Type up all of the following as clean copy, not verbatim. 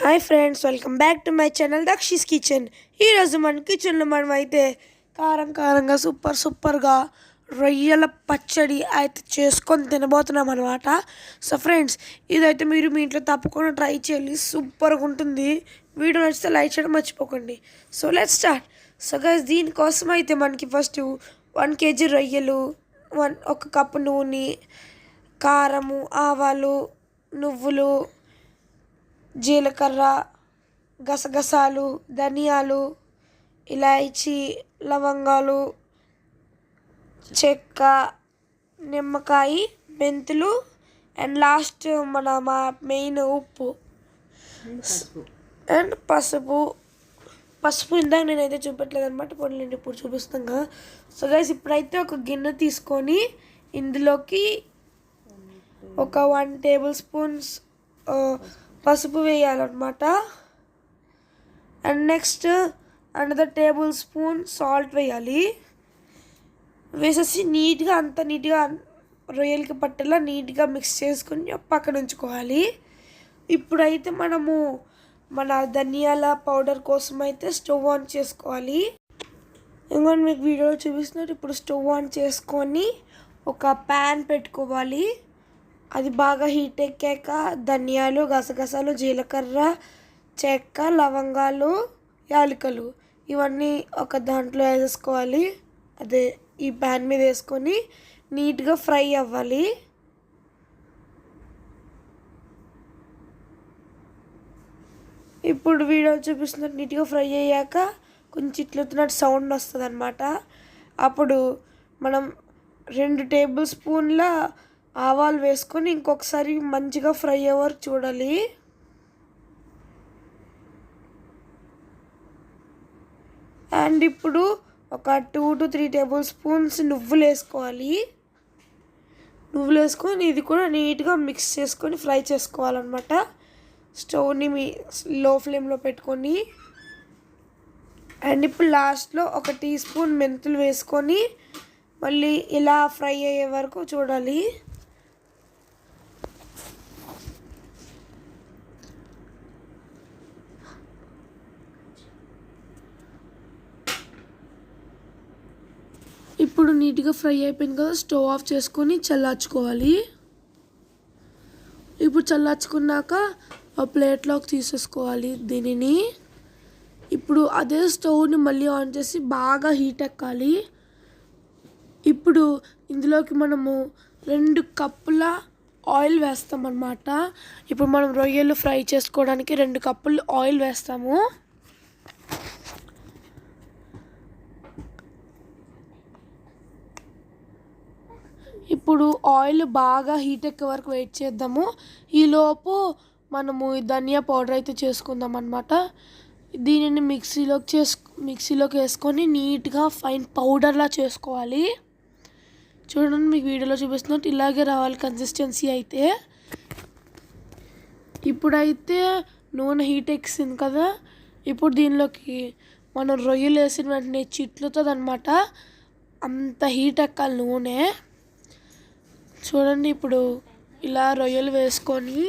Hi friends, welcome back to my channel Dakshi's kitchen. ఈరోజు మన కిచెన్లో మనమైతే కారంగా సూపర్గా రొయ్యల పచ్చడి అయితే చేసుకొని తినబోతున్నాం అనమాట. సో ఫ్రెండ్స్, ఇదైతే మీరు మీ ఇంట్లో తప్పకుండా ట్రై చేయాలి, సూపర్గా ఉంటుంది. వీడియో నచ్చితే లైక్ చేయడం మర్చిపోకండి. So let's start. So guys, దీనికోసం అయితే మనకి ఫస్ట్ 1 kg రొయ్యలు, ఒక కప్పు నూనె, కారము, ఆవాలు, నువ్వులు, జీలకర్ర, గసగసాలు, ధనియాలు, ఇలాచీ, లవంగాలు, చెక్క, నిమ్మకాయ, మెంతులు అండ్ లాస్ట్ మా మెయిన్ ఉప్పు అండ్ పసుపు. ఇందాక నేనైతే చూపెట్టలేదు అనమాట, పొడిలేండి ఇప్పుడు చూపిస్తాం కదా. సో గైస్, ఇప్పుడైతే ఒక గిన్నె తీసుకొని ఇందులోకి ఒక 1 టేబుల్ స్పూన్స్ పసుపు వేయాలన్నమాట. And next another tablespoon salt వేయాలి. వేసేసి నీట్గా రొయ్యలకి పట్టేలా నీట్గా మిక్స్ చేసుకొని పక్కన ఉంచుకోవాలి. ఇప్పుడైతే మనము మన ధనియాల పౌడర్ కోసం అయితే స్టవ్ ఆన్ చేసుకోవాలి. ఇంకొన్ని మీకు వీడియోలో చూపిస్తున్నట్టు ఇప్పుడు స్టవ్ ఆన్ చేసుకొని ఒక ప్యాన్ పెట్టుకోవాలి. అది బాగా హీట్ ఎక్కాక ధనియాలు, గసగసాలు, జీలకర్ర, చెక్క, లవంగాలు, యాలకులు ఇవన్నీ ఒక దాంట్లో వేసుకోవాలి. అదే ఈ ప్యాన్ మీద వేసుకొని నీట్గా ఫ్రై అవ్వాలి. ఇప్పుడు వీడియో చూపిస్తున్నట్టు నీట్గా ఫ్రై అయ్యాక కొంచెం ఇట్లుతున్నట్టు సౌండ్ వస్తుంది అనమాట. అప్పుడు మనం 2 టేబుల్ స్పూన్ల ఆవాలు వేసుకొని ఇంకొకసారి మంచిగా ఫ్రై అవ్వరు చూడాలి. అండ్ ఇప్పుడు ఒక 2 to 3 టేబుల్ స్పూన్స్ నువ్వులు వేసుకోవాలి. నువ్వులు వేసుకొని ఇది కూడా నీట్గా మిక్స్ చేసుకొని ఫ్రై చేసుకోవాలన్నమాట. స్టవ్ని లో ఫ్లేమ్లో పెట్టుకొని అండ్ ఇప్పుడు లాస్ట్లో ఒక టీ స్పూన్ మెంతులు వేసుకొని మళ్ళీ ఇలా ఫ్రై అయ్యే వరకు చూడాలి. ఇప్పుడు నీట్గా ఫ్రై అయిపోయింది కదా, స్టవ్ ఆఫ్ చేసుకొని చల్లార్చుకోవాలి. ఇప్పుడు చల్లార్చుకున్నాక ఆ ప్లేట్లోకి తీసేసుకోవాలి దీనిని. ఇప్పుడు అదే స్టవ్ని మళ్ళీ ఆన్ చేసి బాగా హీట్ ఎక్కాలి. ఇప్పుడు ఇందులోకి మనము 2 కప్పుల ఆయిల్ వేస్తామన్నమాట. ఇప్పుడు మనం రొయ్యలు ఫ్రై చేసుకోవడానికి 2 కప్పులు ఆయిల్ వేస్తాము. ఇప్పుడు ఆయిల్ బాగా హీట్ ఎక్కే వరకు వెయిట్ చేద్దాము. ఈలోపు మనము ధనియా పౌడర్ అయితే చేసుకుందాం అన్నమాట. దీనిని మిక్సీలోకి వేసుకొని నీట్గా ఫైన్ పౌడర్లా చేసుకోవాలి. చూడండి, మీకు వీడియోలో చూపిస్తున్నట్టు ఇలాగే రావాలి కన్సిస్టెన్సీ అయితే. ఇప్పుడైతే నూనె హీట్ ఎక్కింది కదా, ఇప్పుడు దీనిలోకి మనం రొయ్యలు వేసిన వెంటనే చిట్లుతుంది అనమాట. అంత హీట్ ఎక్కాలి నూనె. చూడండి, ఇప్పుడు ఇలా రొయ్యలు వేసుకొని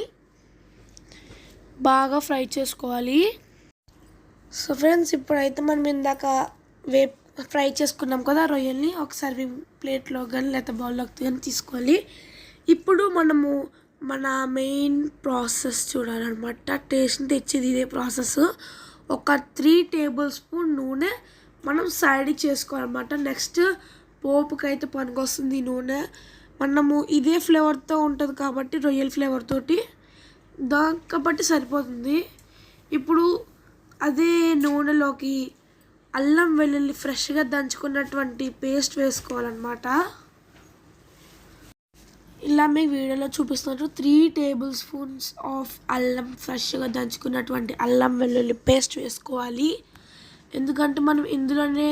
బాగా ఫ్రై చేసుకోవాలి. సో ఫ్రెండ్స్, ఇప్పుడైతే మనం ఇందాక ఫ్రై చేసుకున్నాం కదా రొయ్యల్ని, ఒకసారి ప్లేట్లో కానీ లేకపోతే బౌల్లోకి కానీ తీసుకోవాలి. ఇప్పుడు మనము మన మెయిన్ ప్రాసెస్ చూడాలన్నమాట. టేస్ట్ని తెచ్చేది ఇదే ప్రాసెస్. ఒక 3 టేబుల్ స్పూన్ నూనె మనం సైడ్కి చేసుకోవాలన్నమాట. నెక్స్ట్ పోపుకైతే పనికొస్తుంది ఈ నూనె. మనము ఇదే ఫ్లేవర్తో ఉంటుంది కాబట్టి రొయ్యల ఫ్లేవర్ తోటి కాబట్టి సరిపోతుంది. ఇప్పుడు అదే నూనెలోకి అల్లం వెల్లుల్లి ఫ్రెష్గా దంచుకున్నటువంటి పేస్ట్ వేసుకోవాలన్నమాట. ఇలా మీకు వీడియోలో చూపిస్తున్నట్టు 3 టేబుల్ స్పూన్స్ ఆఫ్ అల్లం ఫ్రెష్గా దంచుకున్నటువంటి అల్లం వెల్లుల్లి పేస్ట్ వేసుకోవాలి. ఎందుకంటే మనం ఇందులోనే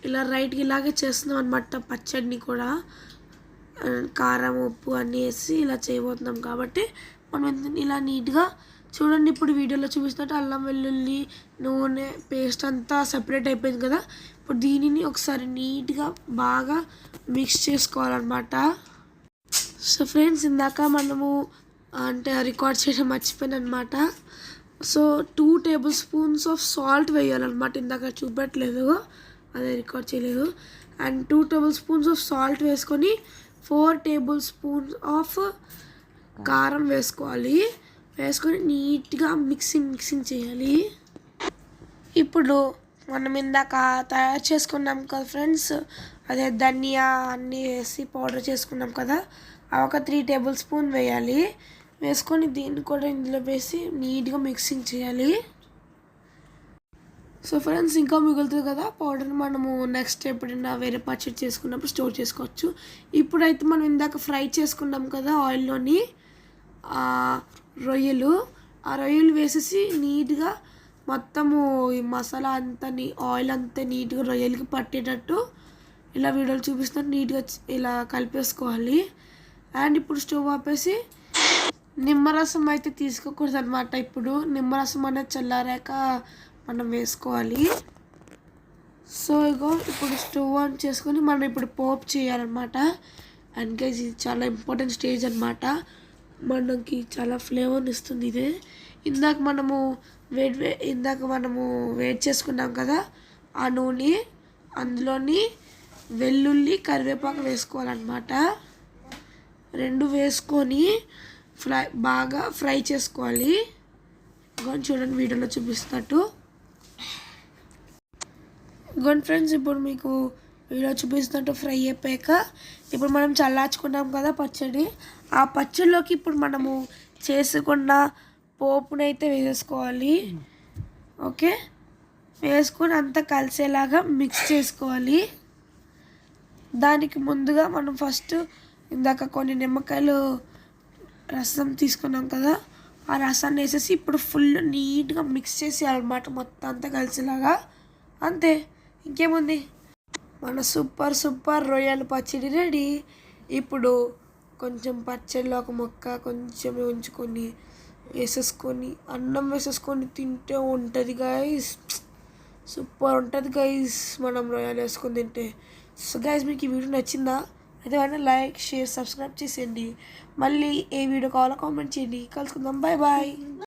ఇలా రైట్గా ఇలాగే చేస్తున్నాం అనమాట. పచ్చడిని కూడా కారం, ఉప్పు అన్నీ వేసి ఇలా చేయబోతున్నాం కాబట్టి మనం ఇలా నీట్గా చూడండి. ఇప్పుడు వీడియోలో చూపిస్తున్నట్టు అల్లం వెల్లుల్లి నూనె పేస్ట్ అంతా సెపరేట్ అయిపోయింది కదా. ఇప్పుడు దీనిని ఒకసారి నీట్గా బాగా మిక్స్ చేసుకోవాలన్నమాట. సో ఫ్రెండ్స్, ఇందాక మనము అంటే రికార్డ్ చేయడం మర్చిపోయాను అనమాట. So 2 tablespoons of salt వేయాలన్నమాట. ఇందాక చూపెట్టలేదు, అదే రికార్డ్ చేయలేదు. And 2 tablespoons of salt వేసుకొని 4 టేబుల్ స్పూన్స్ ఆఫ్ కారం వేసుకోవాలి. వేసుకొని నీట్గా మిక్సింగ్ చేయాలి. ఇప్పుడు మనం ఇందాక తయారు చేసుకున్నాం కదా ఫ్రెండ్స్, అదే ధనియా అన్నీ వేసి పౌడర్ చేసుకున్నాం కదా, అవి ఒక 3 టేబుల్ స్పూన్ వేయాలి. వేసుకొని దీన్ని కూడా ఇందులో వేసి నీట్గా మిక్సింగ్ చేయాలి. సో ఫ్రెండ్స్, ఇంకా మిగులుతుంది కదా పౌడర్, మనము నెక్స్ట్ ఎప్పుడైనా వేరే పచ్చడి చేసుకున్నప్పుడు స్టోర్ చేసుకోవచ్చు. ఇప్పుడైతే మనం ఇందాక ఫ్రై చేసుకున్నాం కదా ఆయిల్లోని రొయ్యలు, ఆ రొయ్యలు వేసేసి నీట్గా మొత్తము ఈ మసాలా అంతా ఆయిల్ అంతా నీట్గా రొయ్యలకి పట్టేటట్టు ఇలా వీడియోలు చూపిస్తున్నట్టు నీట్గా ఇలా కలిపేసుకోవాలి. అండ్ ఇప్పుడు స్టవ్ ఆపేసి నిమ్మరసం అయితే తీసుకోకూడదు అనమాట. ఇప్పుడు నిమ్మరసం అనేది చల్లారాక మనం వేసుకోవాలి. సో ఇప్పుడు స్టవ్ ఆన్ చేసుకొని మనం ఇప్పుడు పోపు చేయాలన్నమాట. అండ్ గైస్, ఇది చాలా ఇంపార్టెంట్ స్టేజ్ అనమాట, మనకి చాలా ఫ్లేవర్ని ఇస్తుంది ఇదే. ఇందాక మనము వేడి చేసుకున్నాం కదా ఆ నూనె, అందులోని వెల్లుల్లి కరివేపాకు వేసుకోవాలన్నమాట. 2 వేసుకొని బాగా ఫ్రై చేసుకోవాలి. చూడండి వీడియోలో చూపిస్తున్నట్టు. ఫ్రెండ్స్, ఇప్పుడు మీకు వీడియో చూపిస్తున్నట్టు ఫ్రై అయిపోయాక ఇప్పుడు మనం చల్లార్చుకున్నాం కదా పచ్చడి, ఆ పచ్చడిలోకి ఇప్పుడు మనము చేసుకున్న పోపునైతే వేసేసుకోవాలి. ఓకే, వేసుకొని అంతా కలిసేలాగా మిక్స్ చేసుకోవాలి. దానికి ముందుగా మనం ఫస్ట్ ఇందాక కొన్ని నిమ్మకాయలు రసం తీసుకున్నాం కదా, ఆ రసాన్ని వేసేసి ఇప్పుడు ఫుల్ నీట్గా మిక్స్ చేసేయాలన్నమాట, మొత్తం అంతా కలిసేలాగా. అంతే, ఇంకేముంది, మన సూపర్ రొయ్యల పచ్చడి రెడీ. ఇప్పుడు కొంచెం పచ్చడిలో ఒక మొక్క కొంచెం ఉంచుకొని వేసేసుకొని అన్నం వేసేసుకొని తింటే ఉంటుంది గైస్, సూపర్ ఉంటుంది గైస్ మనం రొయ్యలు వేసుకొని తింటే. సో గైస్, మీకు ఈ వీడియో నచ్చిందా? అయితే వెంటనే లైక్, షేర్, సబ్స్క్రైబ్ చేసేయండి. మళ్ళీ ఏ వీడియో కావాలో కామెంట్ చేయండి. కలుసుకుందాం, బాయ్ బాయ్.